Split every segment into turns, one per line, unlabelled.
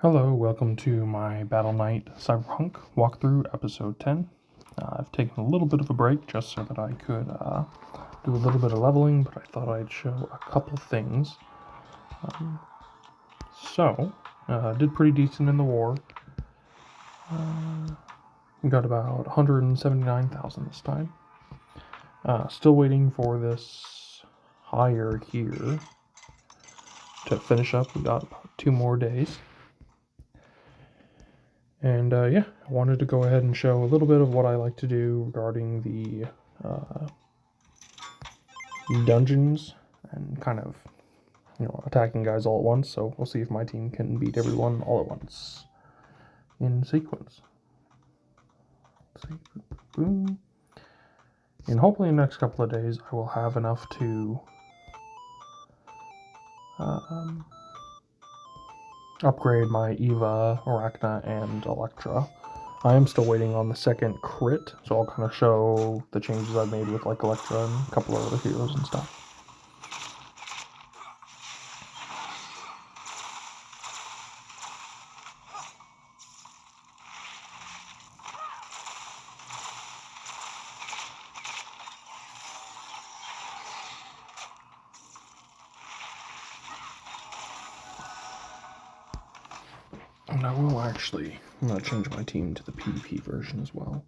Hello, welcome to my Battle Knight Cyberpunk walkthrough, episode 10. I've taken a little bit of a break just so that I could do a little bit of leveling, but I thought I'd show a couple things. Did pretty decent in the war. We got about 179,000 this time. Still waiting for this hire here to finish up. We got about 2 more days. And I wanted to go ahead and show a little bit of what I like to do regarding the dungeons and kind of, attacking guys all at once. So we'll see if my team can beat everyone all at once in sequence. Let's see, boom. And hopefully in the next couple of days I will have enough to upgrade my Eva, Arachna, and Electra. I am still waiting on the second crit, so I'll kind of show the changes I've made with like Electra and a couple of other heroes and stuff. And I will I'm going to change my team to the PvP version as well.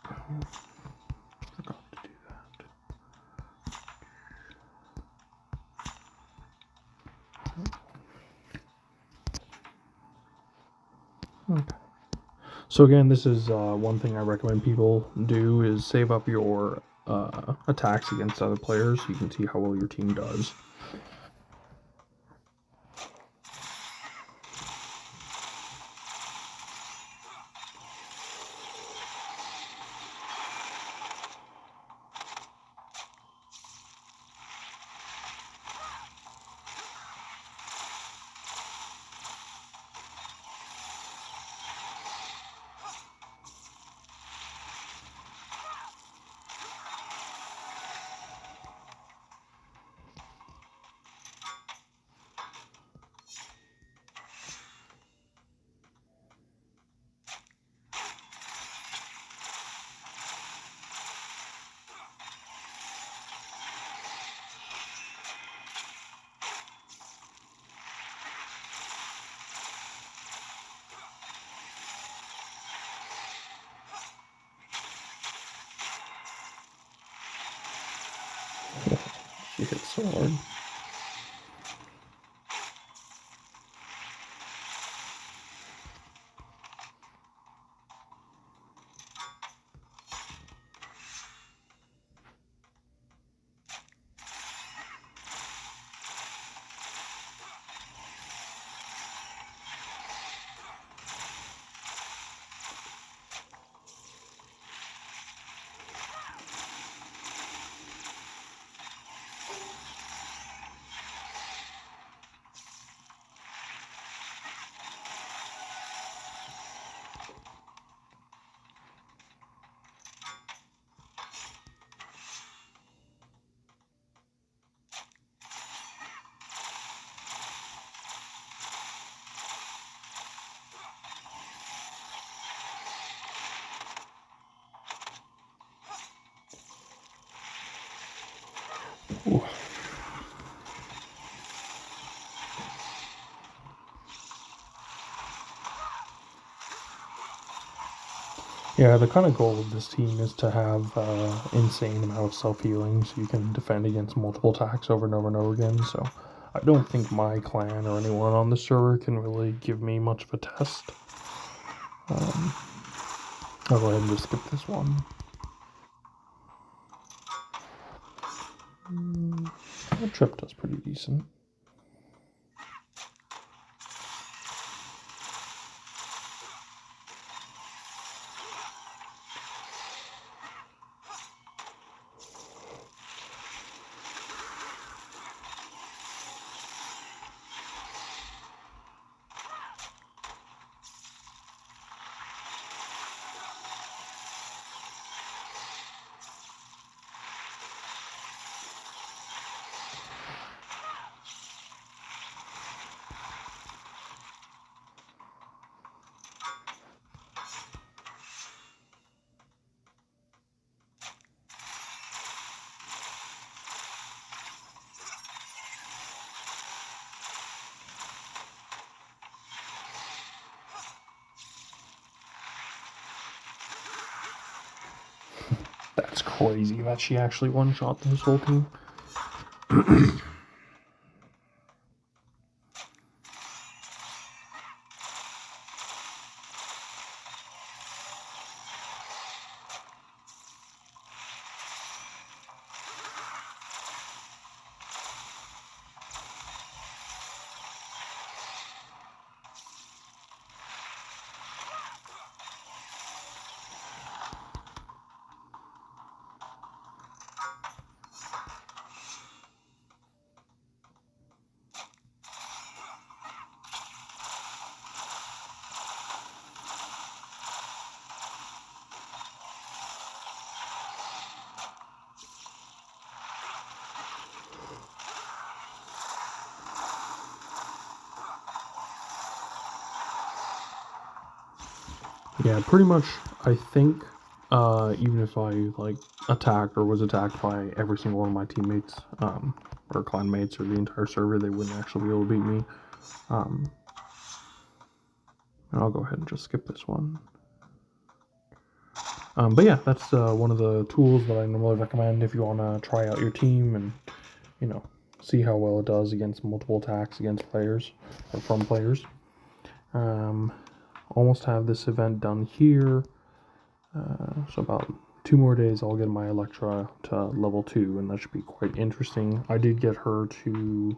Forgot to do that. Okay. So again, this is one thing I recommend people do is save up your attacks against other players so you can see how well your team does. She hits so hard. Ooh. Yeah, the kind of goal of this team is to have insane amount of self-healing so you can defend against multiple attacks over and over and over again. So I don't think my clan or anyone on the server can really give me much of a test. I'll go ahead and just skip this one. The trip does pretty decent. crazy that she actually one-shot this whole team. Yeah, pretty much, I think, even if I, like, attacked or was attacked by every single one of my teammates, or clanmates, or the entire server, they wouldn't actually be able to beat me. And I'll go ahead and just skip this one. But yeah, that's one of the tools that I normally recommend if you want to try out your team and, you know, see how well it does against multiple attacks against players, or from players. Almost have this event done here. So about 2 more days I'll get my Electra to level 2, and that should be quite interesting. I did get her to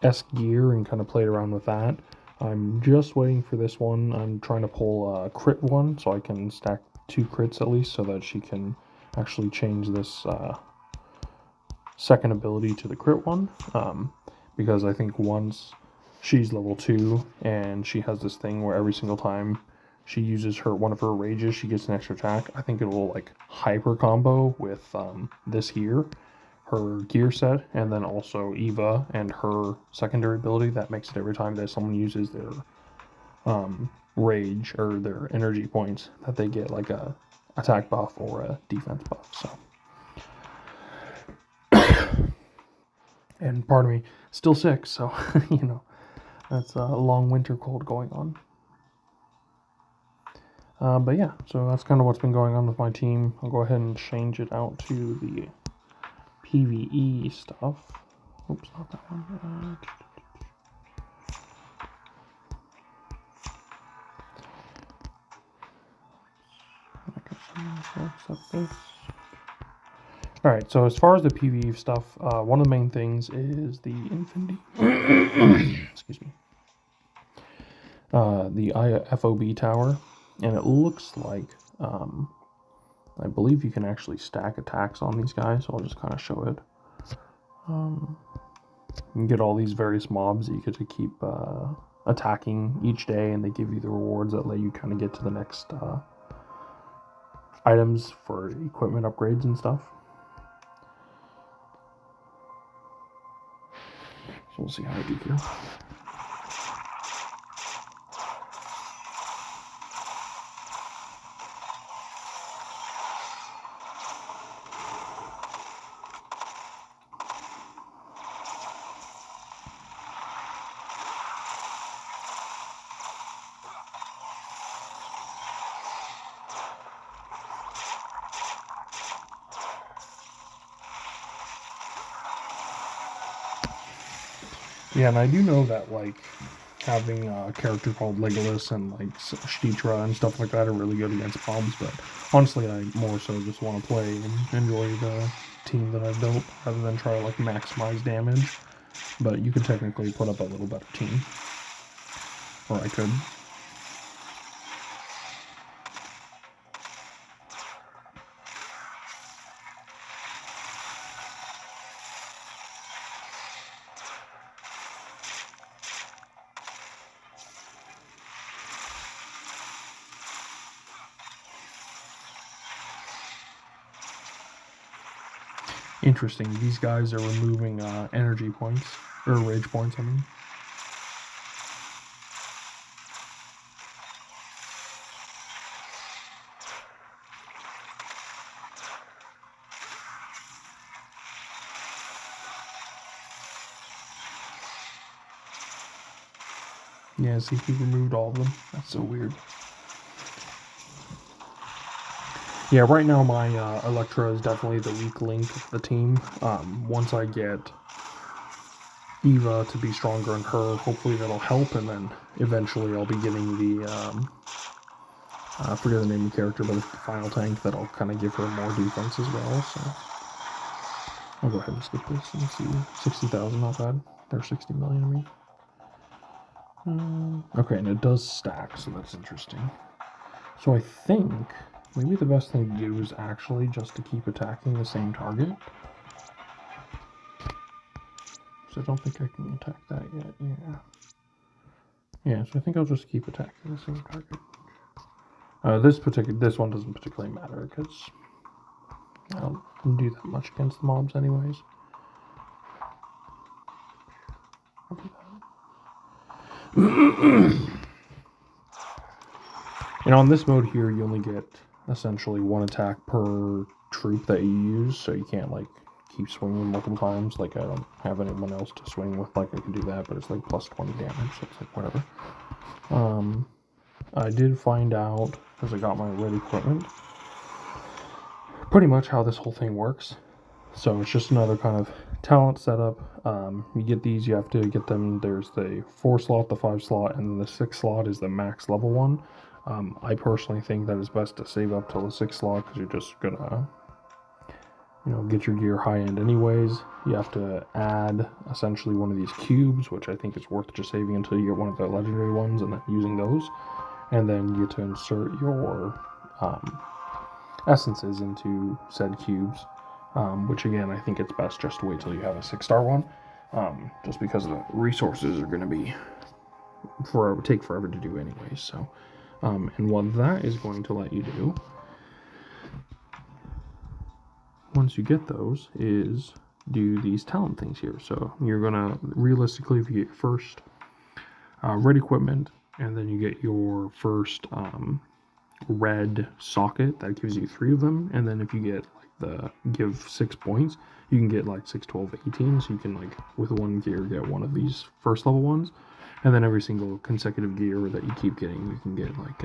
S gear and kind of played around with that. I'm just waiting for this one. I'm trying to pull a crit one so I can stack 2 crits at least so that she can actually change this second ability to the crit one. Because I think once she's level 2 and she has this thing where every single time she uses one of her rages, she gets an extra attack. I think it will like hyper combo with this here, her gear set, and then also Eva and her secondary ability. That makes it every time that someone uses their rage or their energy points that they get like a attack buff or a defense buff. So, and pardon me, still sick, so you know, that's a long winter cold going on. But yeah, so that's kind of what's been going on with my team. I'll go ahead and change it out to the PvE stuff. Oops, not that one. Accept this. Alright, so as far as the PvE stuff, one of the main things is the Infinity. Excuse me. The IFOB tower, and it looks like I believe you can actually stack attacks on these guys, so I'll just kind of show it. You can get all these various mobs that you get to keep attacking each day, and they give you the rewards that let you kind of get to the next items for equipment upgrades and stuff. So we'll see how I do here. Yeah, and I do know that, like, having a character called Legolas and, like, Shtitra and stuff like that are really good against mobs, but honestly, I more so just want to play and enjoy the team that I've built rather than try to, like, maximize damage. But you could technically put up a little better team. Or I could. Interesting. These guys are removing energy points, or rage points, I mean. Yeah, see, he removed all of them. That's so weird. Yeah, right now my Electra is definitely the weak link of the team. Once I get Eva to be stronger in her, hopefully that'll help, and then eventually I'll be getting the I forget the name of the character, but it's the final tank that'll kind of give her more defense as well. So I'll go ahead and skip this and see 60,000, not bad. There's 60 million, I mean. Okay, and it does stack, so that's interesting. So I think maybe the best thing to do is actually just to keep attacking the same target. So I don't think I can attack that yet, yeah. Yeah, so I think I'll just keep attacking the same target. This one doesn't particularly matter because I don't do that much against the mobs anyways. I'll do that. And on this mode here, you only get essentially one attack per troop that you use, so you can't like keep swinging multiple times. Like I don't have anyone else to swing with. Like I can do that, but it's like plus 20 damage, so it's like whatever. I did find out because I got my red equipment pretty much how this whole thing works. So it's just another kind of talent setup. You get these, you have to get them. There's the 4 slot, the 5 slot, and then the 6 slot is the max level one. I personally think that it's best to save up till the 6 slot because you're just gonna, get your gear high end anyways. You have to add essentially one of these cubes, which I think is worth just saving until you get one of the legendary ones and then using those. And then you get to insert your essences into said cubes. Which again, I think it's best just to wait till you have a 6-star one, just because the resources are going to be take forever to do anyway. So, and what that is going to let you do once you get those is do these talent things here. So you're gonna realistically, if you get first red equipment, and then you get your first red socket, that gives you 3 of them, and then if you get give 6 points, you can get like 6, 12, 18, so you can like with one gear get one of these first level ones, and then every single consecutive gear that you keep getting, you can get like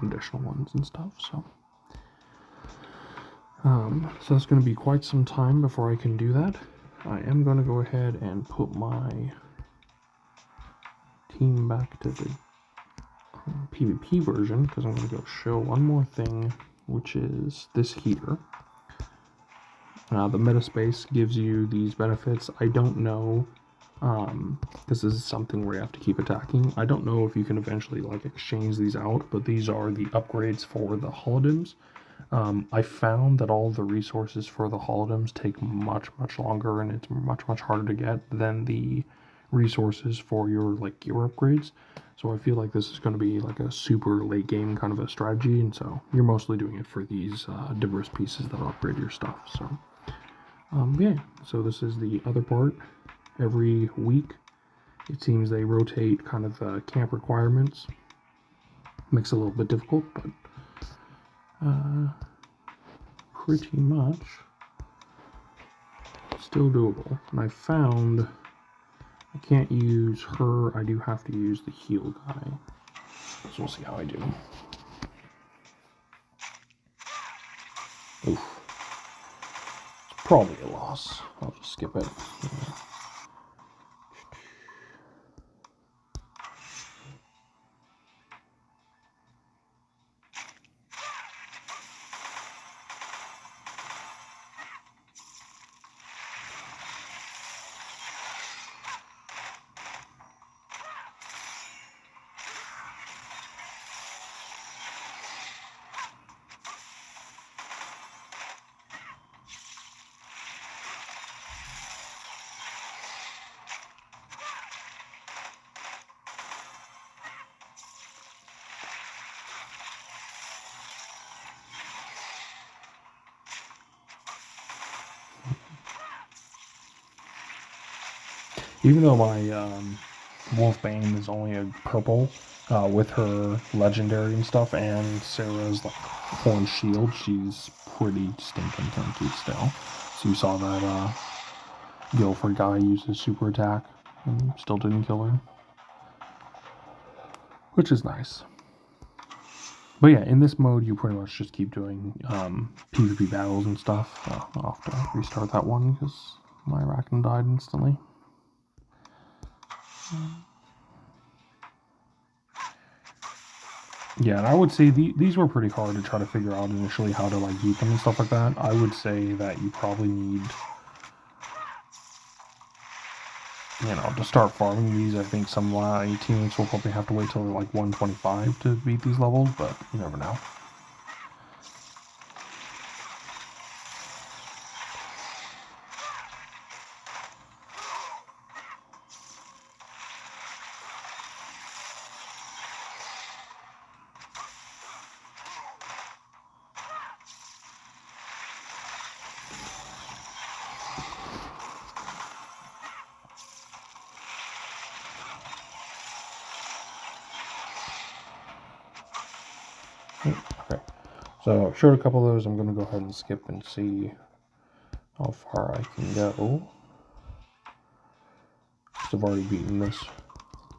additional ones and stuff. So so it's going to be quite some time before I can do that. I am going to go ahead and put my team back to the PvP version because I'm going to go show one more thing, which is this here. The Metaspace gives you these benefits. I don't know, because this is something where you have to keep attacking. I don't know if you can eventually like exchange these out, but these are the upgrades for the holodims. I found that all the resources for the holodims take much longer, and it's much harder to get than the resources for your gear upgrades. So I feel like this is going to be like a super late game kind of a strategy, and so you're mostly doing it for these debris pieces that upgrade your stuff. So yeah, so this is the other part. Every week it seems they rotate kind of camp requirements. Makes it a little bit difficult, but pretty much still doable. And I found I can't use her. I do have to use the heal guy. So we'll see how I do. Oof. It's probably a loss. I'll just skip it. Yeah. Even though my Wolfbane is only a purple, with her legendary and stuff, and Sarah's horn shield, she's pretty stinking tanky still. So you saw that Guilford guy use his super attack and still didn't kill her, which is nice. But yeah, in this mode, you pretty much just keep doing PvP battles and stuff. I'll have to restart that one because my Arachne died instantly. Yeah, and I would say these were pretty hard to try to figure out initially how to like beat them and stuff like that. I would say that you probably need, to start farming these. I think some of my teammates will probably have to wait till like 125 to beat these levels, but you never know. Okay, so I've showed a couple of those. I'm going to go ahead and skip and see how far I can go. I've already beaten this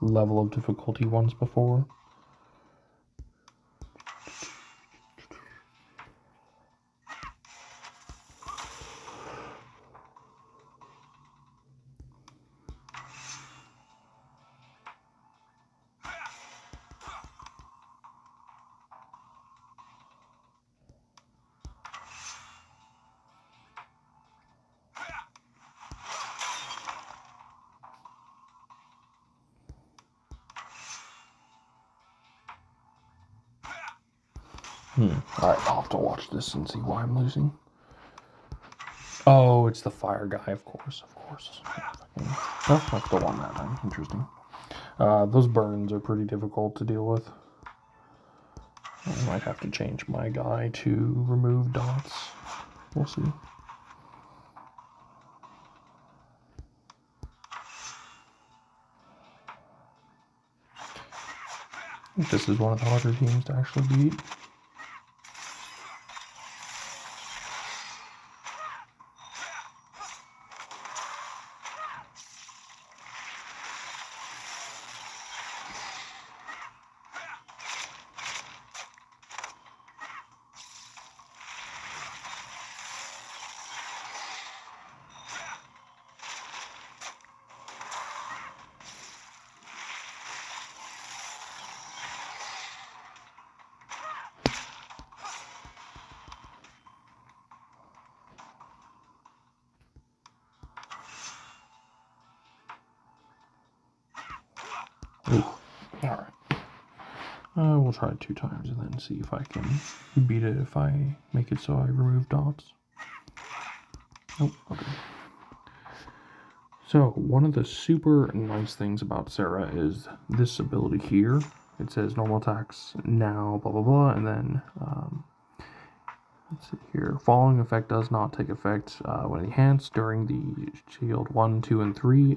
level of difficulty once before. Alright, I'll have to watch this and see why I'm losing. Oh, it's the fire guy, of course. Oh, I still won that time. Interesting. Those burns are pretty difficult to deal with. I might have to change my guy to remove dots. We'll see. I think this is one of the harder teams to actually beat. Alright. We'll try it 2 times and then see if I can beat it if I make it so I remove dots. Nope, okay. So, one of the super nice things about Sarah is this ability here. It says normal attacks now, blah blah blah, and then, let's see here. Following effect does not take effect when enhanced during the shield 1, 2, and 3.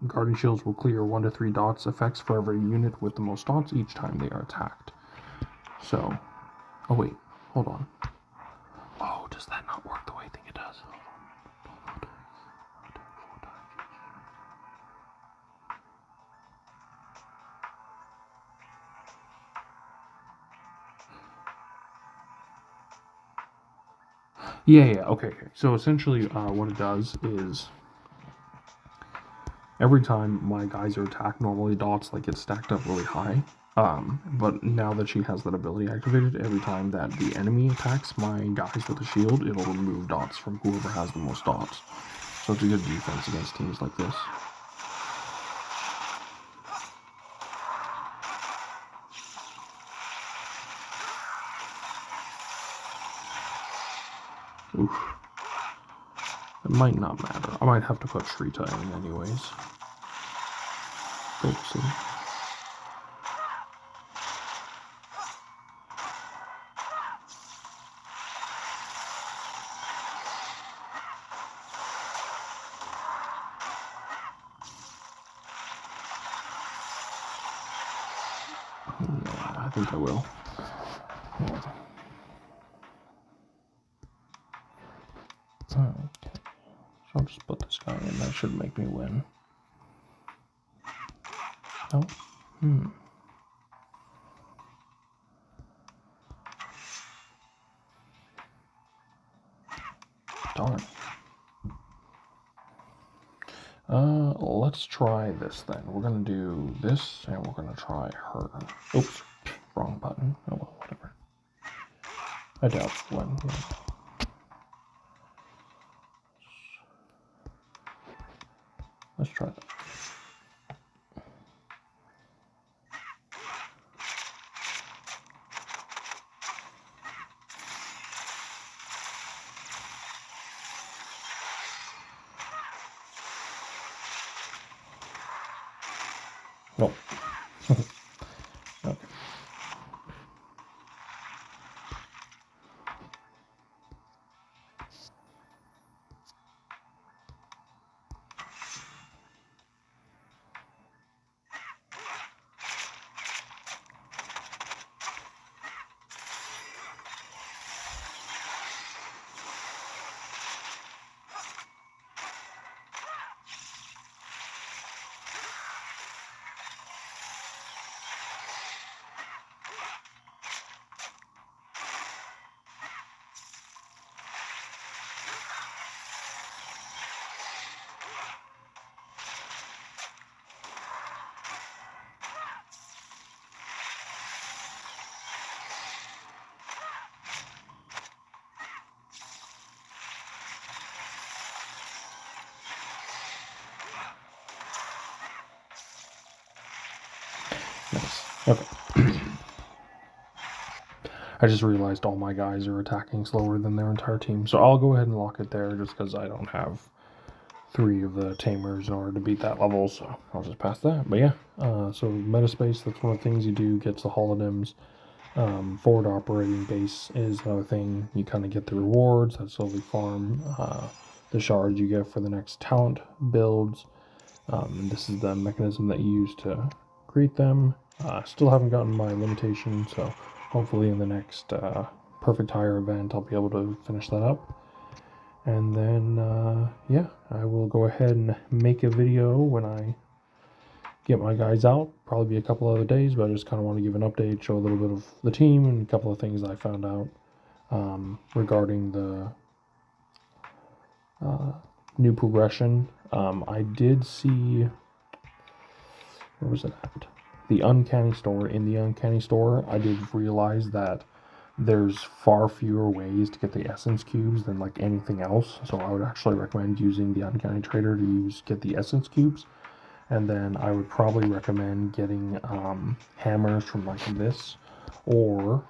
Guardian shields will clear 1 to 3 dots effects for every unit with the most dots each time they are attacked. So, oh wait, hold on. Oh, does that not work the way I think it does? Yeah, okay. So essentially what it does is every time my guys are attacked, normally dots like get stacked up really high. But now that she has that ability activated, every time that the enemy attacks my guys with a shield, it'll remove dots from whoever has the most dots. So it's a good defense against teams like this. Oof. It might not matter. I might have to put Shrita in anyways. We'll see. Yeah, I think I will. Yeah. Okay. So I'll just put this guy in. That should make me win. Oh. darn. Let's try this then. We're gonna do this, and we're gonna try her. Oops, wrong button. Oh well, whatever. I doubt when. Yeah. Let's try that. Nope. Okay. Nice. Okay. I just realized all my guys are attacking slower than their entire team, so I'll go ahead and lock it there just because I don't have 3 of the tamers in order to beat that level, so I'll just pass that. But yeah, so Metaspace, that's one of the things you do, gets the holodims. Forward operating base is another thing. You kind of get the rewards that slowly farm the shards you get for the next talent builds. And this is the mechanism that you use to create them. Still haven't gotten my limitation, so hopefully in the next Perfect Hire event I'll be able to finish that up. And then, yeah, I will go ahead and make a video when I get my guys out. Probably be a couple other days, but I just kind of want to give an update, show a little bit of the team, and a couple of things I found out regarding the new progression. I did see, where was it at? The Uncanny Store. In the Uncanny Store, I did realize that there's far fewer ways to get the essence cubes than like anything else, so I would actually recommend using the Uncanny Trader to get the essence cubes. And then I would probably recommend getting hammers from like this, or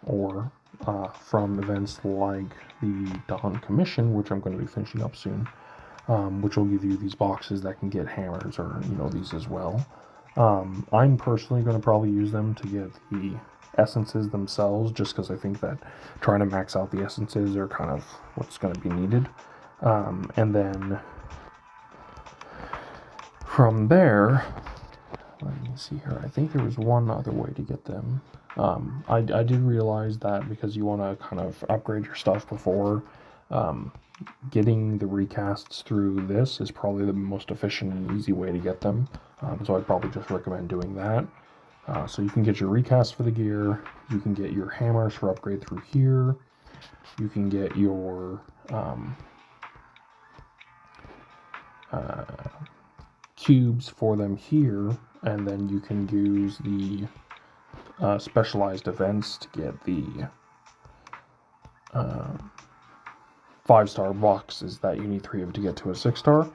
from events like the Dawn Commission, which I'm going to be finishing up soon, which will give you these boxes that can get hammers, or these as well. I'm personally going to probably use them to get the essences themselves, just because I think that trying to max out the essences are kind of what's going to be needed. And then from there, let me see here. I think there was one other way to get them. I did realize that because you want to kind of upgrade your stuff before getting the recasts through this is probably the most efficient and easy way to get them. So I'd probably just recommend doing that. So you can get your recast for the gear. You can get your hammers for upgrade through here. You can get your cubes for them here, and then you can use the specialized events to get the 5-star boxes that you need 3 of to get to a 6-star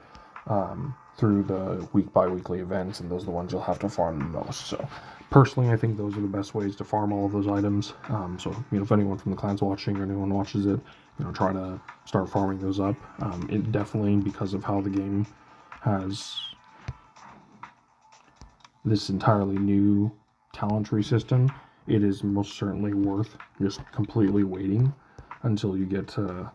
through the week-by-weekly events, and those are the ones you'll have to farm the most. So personally, I think those are the best ways to farm all of those items. So if anyone from the clan's watching, or anyone watches it, try to start farming those up. It definitely, because of how the game has this entirely new talent tree system, it is most certainly worth just completely waiting until you get to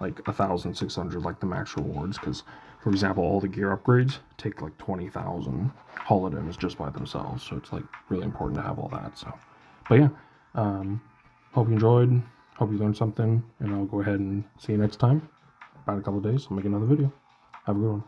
like 1,600, like the max rewards. Because, for example, all the gear upgrades take like 20,000 holodims just by themselves, so it's like really important to have all that. So, but yeah, hope you enjoyed, hope you learned something, and I'll go ahead and see you next time. About a couple of days I'll make another video. Have a good one.